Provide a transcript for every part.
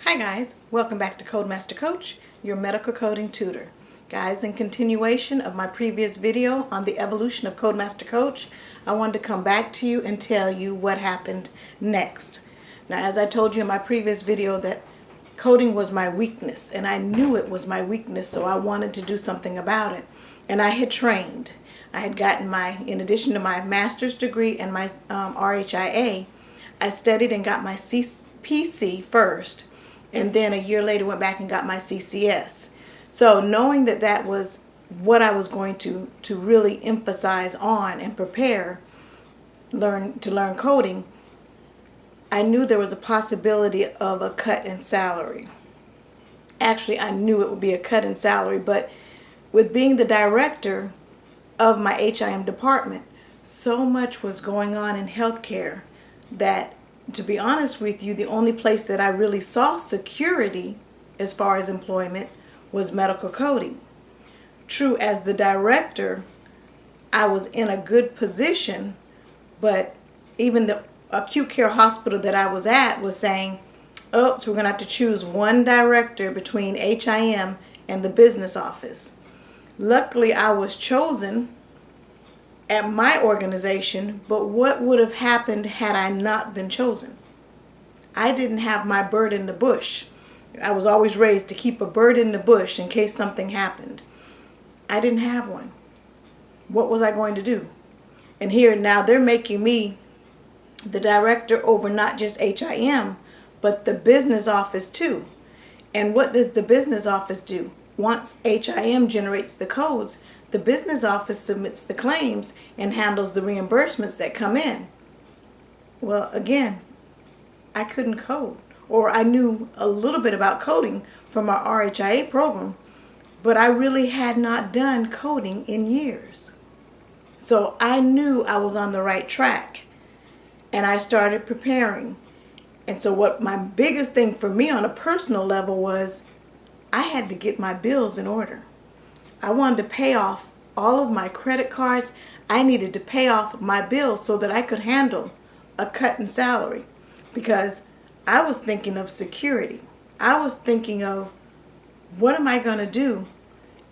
Hi guys, welcome back to CodeMasterCoach, your medical coding tutor. Guys, in continuation of my previous video on the evolution of CodeMasterCoach, I wanted to come back to you and tell you what happened next. Now, as I told you in my previous video that coding was my weakness, and I knew it was my weakness, so I wanted to do something about it. And I had trained. I had gotten in addition to my master's degree and my RHIA, I studied and got my PC first. And then a year later went back and got my CCS. So knowing that that was what I was going to really emphasize on and prepare to learn coding, I knew there was a possibility of a cut in salary. Actually, I knew it would be a cut in salary, but with being the director of my HIM department, so much was going on in healthcare that, to be honest with you, the only place that I really saw security as far as employment was medical coding. True, as the director, I was in a good position, but even the acute care hospital that I was at was saying, oh, so we're going to have to choose one director between HIM and the business office. Luckily, I was chosen at my organization, but what would have happened had I not been chosen? I didn't have my bird in the bush. I was always raised to keep a bird in the bush in case something happened. I didn't have one. What was I going to do? And here now they're making me the director over not just HIM, but the business office too. And what does the business office do? Once HIM generates the codes, the business office submits the claims and handles the reimbursements that come in. Well, again, I couldn't code, or I knew a little bit about coding from our RHIA program, but I really had not done coding in years. So I knew I was on the right track, and I started preparing. And so what my biggest thing for me on a personal level was I had to get my bills in order. I wanted to pay off all of my credit cards. I needed to pay off my bills so that I could handle a cut in salary, because I was thinking of security. I was thinking of, what am I going to do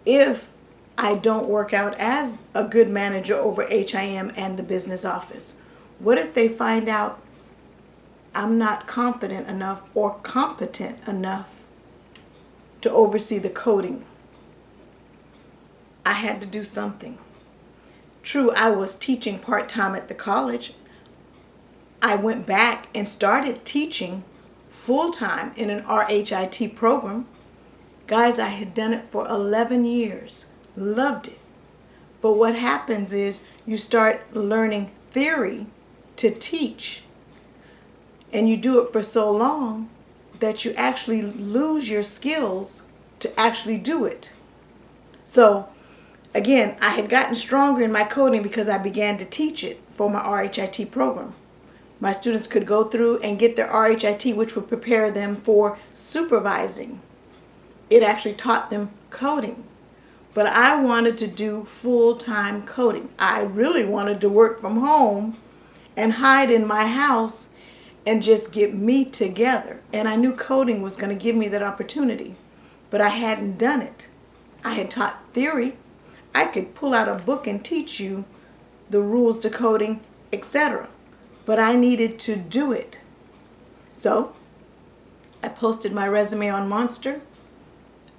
if I don't work out as a good manager over HIM and the business office? What if they find out I'm not confident enough or competent enough to oversee the coding? I had to do something. True, I was teaching part-time at the college. I went back and started teaching full-time in an RHIT program. Guys, I had done it for 11 years. Loved it. But what happens is you start learning theory to teach. And you do it for so long that you actually lose your skills to actually do it. So again, I had gotten stronger in my coding because I began to teach it for my RHIT program. My students could go through and get their RHIT, which would prepare them for supervising. It actually taught them coding. But I wanted to do full-time coding. I really wanted to work from home and hide in my house and just get me together. And I knew coding was going to give me that opportunity, but I hadn't done it. I had taught theory. I could pull out a book and teach you the rules to coding, etc. But I needed to do it. So I posted my resume on Monster.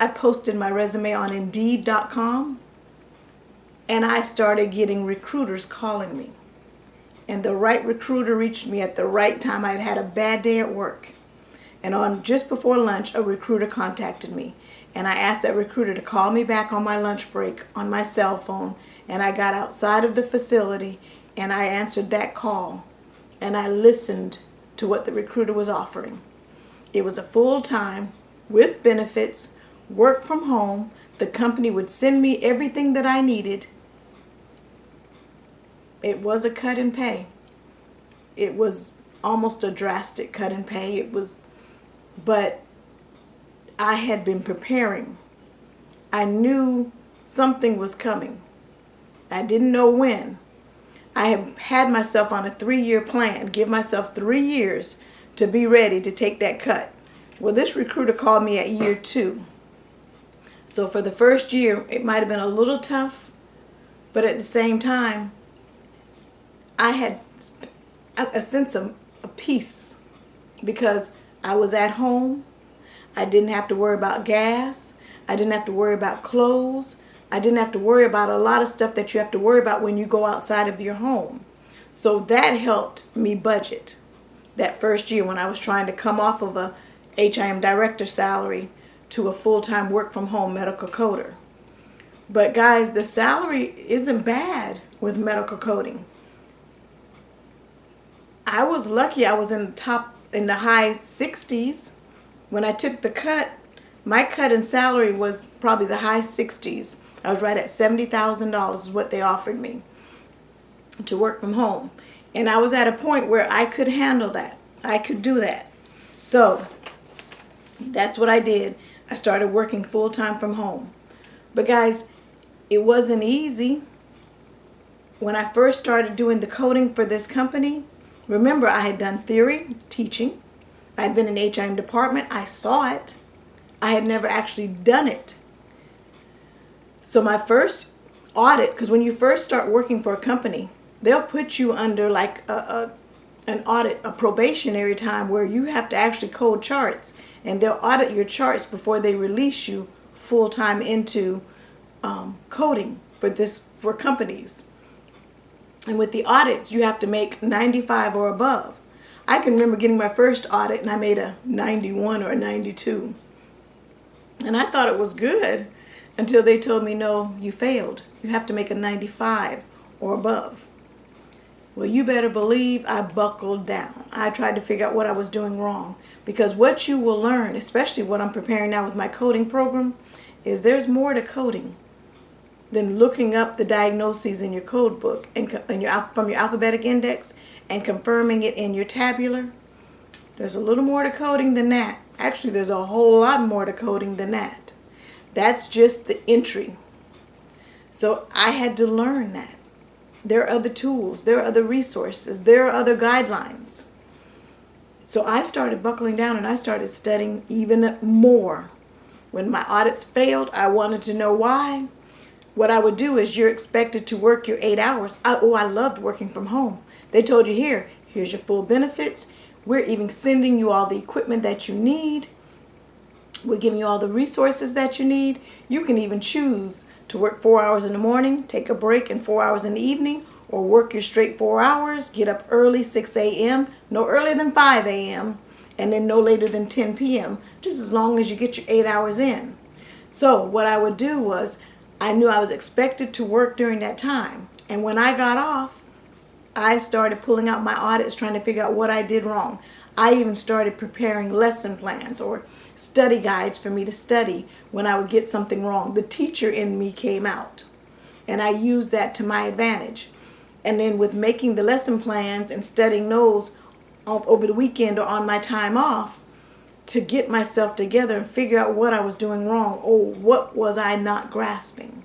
I posted my resume on Indeed.com. And I started getting recruiters calling me. And the right recruiter reached me at the right time. I had had a bad day at work. And on just before lunch, a recruiter contacted me. And I asked that recruiter to call me back on my lunch break on my cell phone. And I got outside of the facility and I answered that call. And I listened to what the recruiter was offering. It was a full-time, with benefits, work from home. The company would send me everything that I needed. It was a cut in pay. It was almost a drastic cut in pay. But I had been preparing. I knew something was coming. I didn't know when. I have had myself on a 3-year plan, give myself 3 years to be ready to take that cut. Well, this recruiter called me at year 2. So for the first year, it might have been a little tough, but at the same time, I had a sense of peace because I was at home. I didn't have to worry about gas. I didn't have to worry about clothes. I didn't have to worry about a lot of stuff that you have to worry about when you go outside of your home. So that helped me budget that first year when I was trying to come off of a HIM director salary to a full-time work-from-home medical coder. But guys, the salary isn't bad with medical coding. I was lucky. I was in the high 60s. When I took the cut, my cut in salary was probably the high 60s. I was right at $70,000 is what they offered me to work from home. And I was at a point where I could handle that. I could do that. So that's what I did. I started working full-time from home. But guys, it wasn't easy. When I first started doing the coding for this company, remember I had done theory, teaching. I had been in the HIM department. I saw it. I had never actually done it. So my first audit, because when you first start working for a company, they'll put you under like an audit, a probationary time where you have to actually code charts, and they'll audit your charts before they release you full-time into coding for companies. And with the audits, you have to make 95 or above. I can remember getting my first audit and I made a 91 or a 92. And I thought it was good until they told me, no, you failed. You have to make a 95 or above. Well, you better believe I buckled down. I tried to figure out what I was doing wrong. Because what you will learn, especially what I'm preparing now with my coding program, is there's more to coding than looking up the diagnoses in your code book and from your alphabetic index and confirming it in your tabular. There's a little more to coding than that. Actually, there's a whole lot more to coding than that. That's just the entry. So I had to learn that. There are other tools, there are other resources, there are other guidelines. So I started buckling down and I started studying even more. When my audits failed, I wanted to know why. What I would do is you're expected to work your 8 hours. I loved working from home. They told you here's your full benefits. We're even sending you all the equipment that you need. We're giving you all the resources that you need. You can even choose to work 4 hours in the morning, take a break, and 4 hours in the evening, or work your straight 4 hours, get up early, 6 a.m., no earlier than 5 a.m., and then no later than 10 p.m., just as long as you get your 8 hours in. So what I would do was, I knew I was expected to work during that time. And when I got off, I started pulling out my audits, trying to figure out what I did wrong. I even started preparing lesson plans or study guides for me to study when I would get something wrong. The teacher in me came out, and I used that to my advantage. And then with making the lesson plans and studying those over the weekend or on my time off, to get myself together and figure out what I was doing wrong. Oh, what was I not grasping?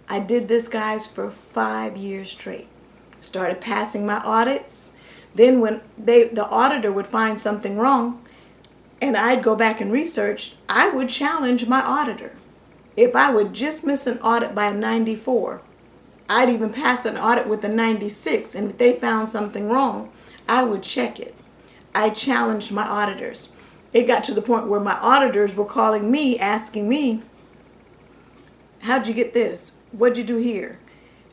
I did this, guys, for 5 years straight. Started passing my audits. Then when the auditor would find something wrong and I'd go back and research, I would challenge my auditor. If I would just miss an audit by a 94, I'd even pass an audit with a 96, and if they found something wrong, I would check it. I challenged my auditors. It got to the point where my auditors were calling me, asking me, how'd you get this? What'd you do here?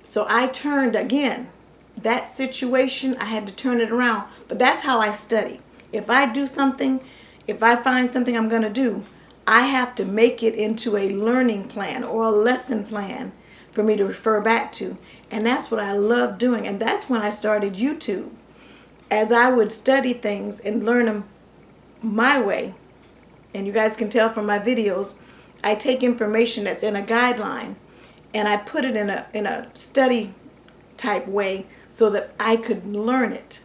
So I turned again. That situation, I had to turn it around. But that's how I study. If I do something, if I find something I'm going to do, I have to make it into a learning plan or a lesson plan for me to refer back to. And that's what I love doing. And that's when I started YouTube. As I would study things and learn them my way, and you guys can tell from my videos, I take information that's in a guideline and I put it in a study type way so that I could learn it.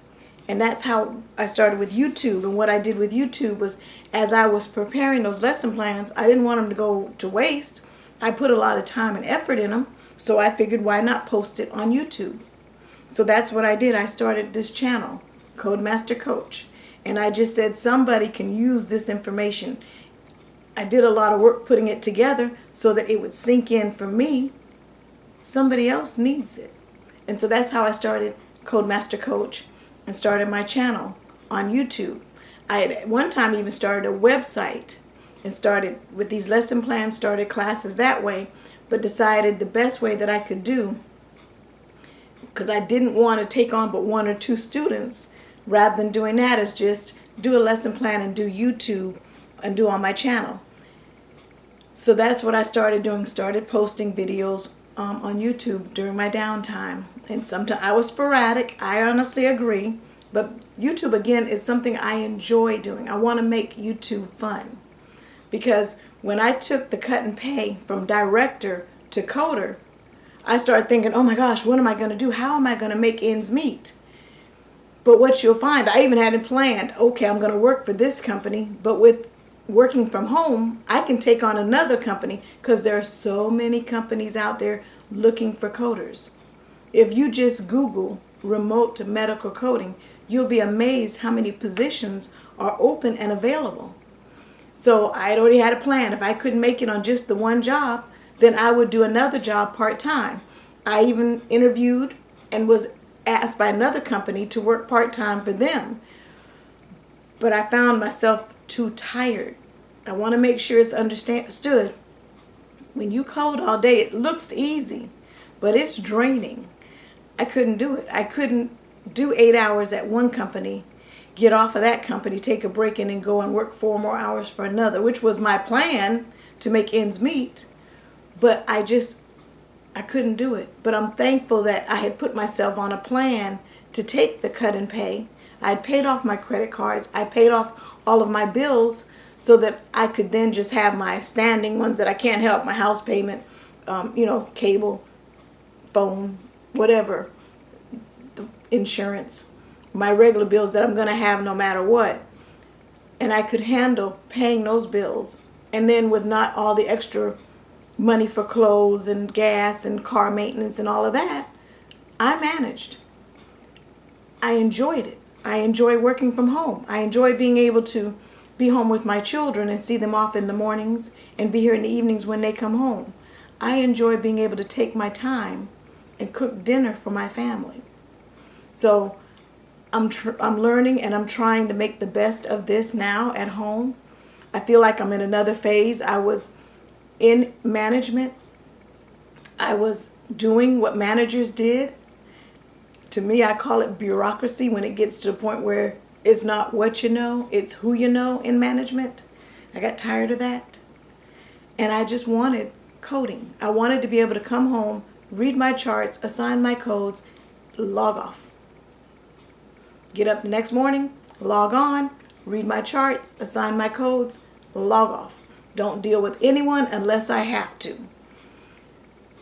And that's how I started with YouTube. And what I did with YouTube was, as I was preparing those lesson plans, I didn't want them to go to waste. I put a lot of time and effort in them, so I figured why not post it on YouTube. So that's what I did. I started this channel, CodeMasterCoach. And I just said somebody can use this information. I did a lot of work putting it together so that it would sink in for me. Somebody else needs it. And so that's how I started CodeMasterCoach and started my channel on YouTube. I had at one time even started a website and started with these lesson plans, started classes that way, but decided the best way that I could do, because I didn't want to take on but 1 or 2 students, rather than doing that, is just do a lesson plan and do YouTube and do on my channel. So that's what I started doing, started posting videos on YouTube during my downtime. And sometimes I was sporadic, I honestly agree, but YouTube again is something I enjoy doing. I want to make YouTube fun, because when I took the cut and pay from director to coder, I started thinking, oh my gosh, what am I going to do? How am I going to make ends meet? But what you'll find, I even had it planned, okay, I'm going to work for this company, but with working from home, I can take on another company, because there are so many companies out there looking for coders. If you just Google remote medical coding, you'll be amazed how many positions are open and available. So I had already had a plan. If I couldn't make it on just the one job, then I would do another job part-time. I even interviewed and was asked by another company to work part-time for them. But I found myself too tired. I want to make sure it's understood. When you code all day, it looks easy, but it's draining. I couldn't do it. I couldn't do 8 hours at one company, get off of that company, take a break, and then go and work 4 more hours for another, which was my plan to make ends meet. But I couldn't do it. But I'm thankful that I had put myself on a plan to take the cut and pay. I had paid off my credit cards. I paid off all of my bills so that I could then just have my standing ones that I can't help, my house payment, cable, phone, whatever, the insurance, my regular bills that I'm going to have no matter what. And I could handle paying those bills. And then with not all the extra money for clothes and gas and car maintenance and all of that, I managed. I enjoyed it. I enjoy working from home. I enjoy being able to be home with my children and see them off in the mornings and be here in the evenings when they come home. I enjoy being able to take my time and cook dinner for my family. So I'm learning and I'm trying to make the best of this now at home. I feel like I'm in another phase. I was in management. I was doing what managers did. To me, I call it bureaucracy when it gets to the point where it's not what you know, it's who you know in management. I got tired of that. And I just wanted coding. I wanted to be able to come home, read my charts, assign my codes, log off. Get up the next morning, log on, read my charts, assign my codes, log off. Don't deal with anyone unless I have to.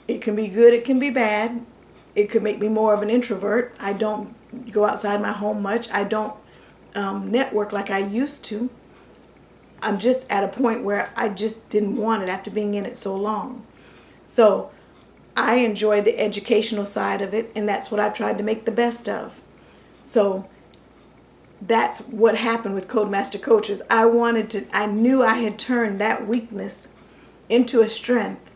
It can be good, it can be bad. It could make me more of an introvert. I don't go outside my home much. I don't network like I used to. I'm just at a point where I just didn't want it after being in it so long. So I enjoy the educational side of it, and that's what I've tried to make the best of. So that's what happened with CodeMasterCoach. I knew I had turned that weakness into a strength,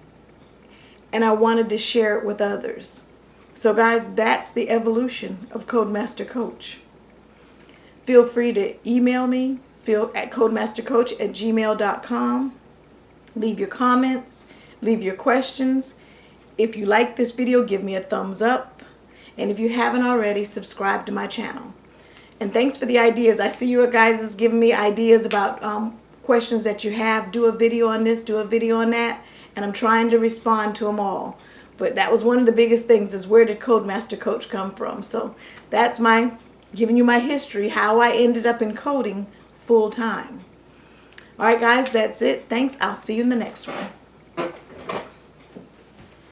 and I wanted to share it with others. So guys, that's the evolution of CodeMasterCoach. Feel free to email me, at CodeMasterCoach@gmail.com. Leave your comments, leave your questions. If you like this video, give me a thumbs up. And if you haven't already, subscribe to my channel. And thanks for the ideas. I see you guys is giving me ideas about questions that you have. Do a video on this, do a video on that. And I'm trying to respond to them all. But that was one of the biggest things, is where did CodeMasterCoach come from? So that's giving you my history, how I ended up in coding full time. All right, guys, that's it. Thanks. I'll see you in the next one.